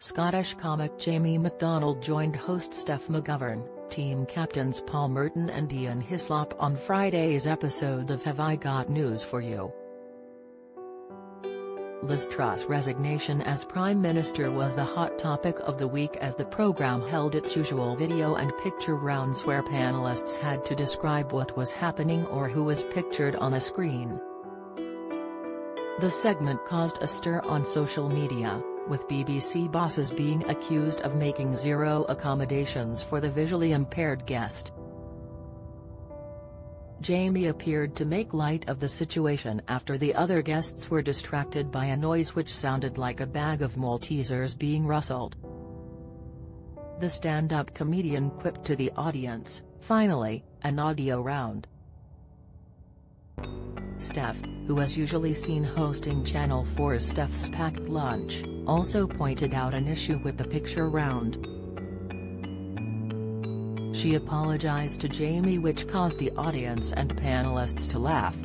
Scottish comic Jamie MacDonald joined host Steph McGovern, team captains Paul Merton and Ian Hislop on Friday's episode of Have I Got News For You. Liz Truss' resignation as Prime Minister was the hot topic of the week as the programme held its usual video and picture rounds where panellists had to describe what was happening or who was pictured on a screen. The segment caused a stir on social media, with BBC bosses being accused of making zero accommodations for the visually impaired guest. Jamie appeared to make light of the situation after the other guests were distracted by a noise which sounded like a bag of Maltesers being rustled. The stand-up comedian quipped to the audience, "Finally, an audio round." Steph, who is usually seen hosting Channel 4's Steph's Packed Lunch, also pointed out an issue with the picture round. She apologized to Jamie, which caused the audience and panellists to laugh.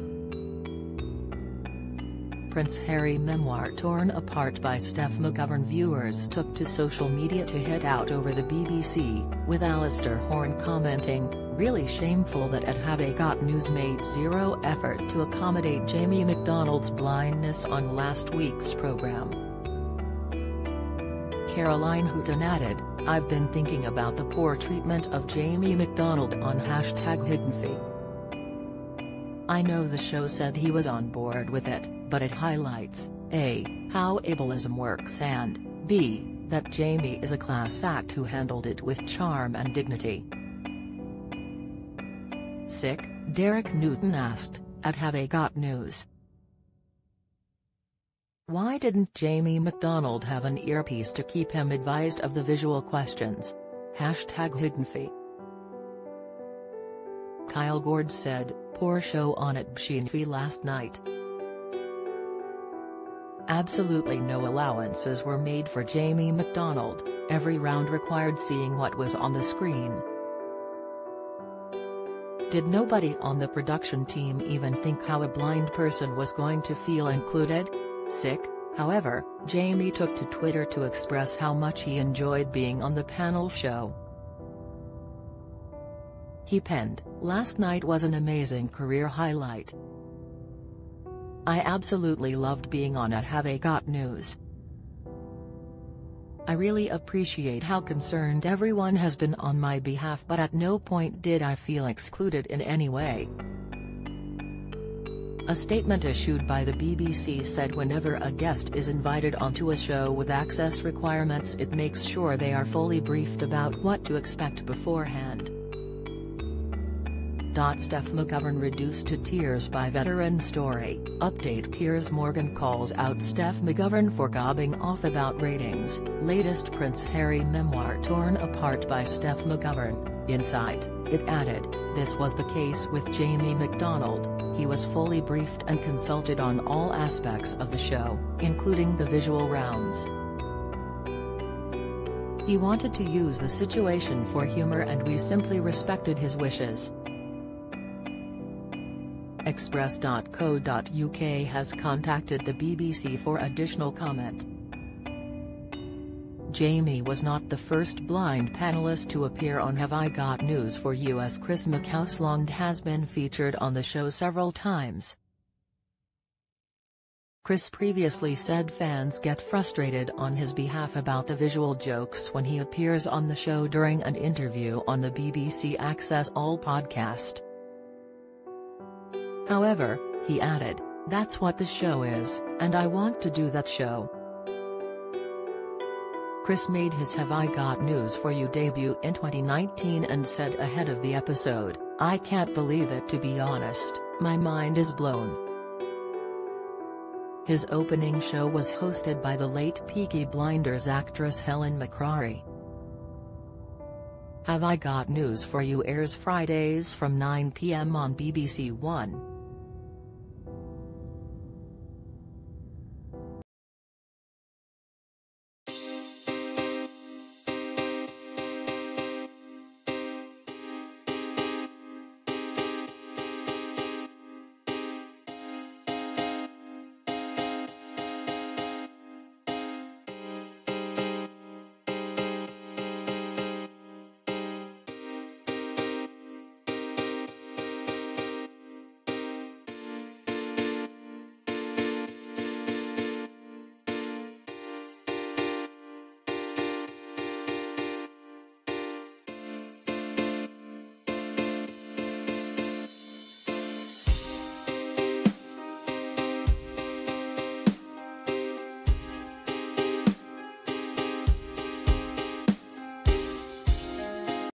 Prince Harry memoir torn apart by Steph McGovern. Viewers took to social media to hit out over the BBC, with Alistair Horn commenting, "Really shameful that at Have I Got News made zero effort to accommodate Jamie MacDonald's blindness on last week's programme." Caroline Houghton added, "I've been thinking about the poor treatment of Jamie MacDonald on #HiddenFee. I know the show said he was on board with it, but it highlights, A, how ableism works and, B, that Jamie is a class act who handled it with charm and dignity." Sick, Derek Newton asked, at Have I Got News. Why didn't Jamie MacDonald have an earpiece to keep him advised of the visual questions? #HiddenFee. Kyle Gord said, "Poor show on at backlash last night. Absolutely no allowances were made for Jamie MacDonald, every round required seeing what was on the screen. Did nobody on the production team even think how a blind person was going to feel included?" Sick. However, Jamie took to Twitter to express how much he enjoyed being on the panel show. He penned, "Last night was an amazing career highlight. I absolutely loved being on at Have I Got News. I really appreciate how concerned everyone has been on my behalf, but at no point did I feel excluded in any way." A statement issued by the BBC said whenever a guest is invited onto a show with access requirements, it makes sure they are fully briefed about what to expect beforehand. Steph McGovern reduced to tears by veteran story, update. Piers Morgan calls out Steph McGovern for gobbing off about ratings, latest Prince Harry memoir torn apart by Steph McGovern, Insight. It added, "This was the case with Jamie MacDonald, he was fully briefed and consulted on all aspects of the show, including the visual rounds. He wanted to use the situation for humor and we simply respected his wishes." Express.co.uk has contacted the BBC for additional comment. Jamie was not the first blind panellist to appear on Have I Got News For You, as Chris McCauslond has been featured on the show several times. Chris previously said fans get frustrated on his behalf about the visual jokes when he appears on the show during an interview on the BBC Access All podcast. However, he added, "That's what the show is, and I want to do that show." Chris made his Have I Got News For You debut in 2019 and said ahead of the episode, "I can't believe it, to be honest, my mind is blown." His opening show was hosted by the late Peaky Blinders actress Helen McCrory. Have I Got News For You airs Fridays from 9 p.m. on BBC One.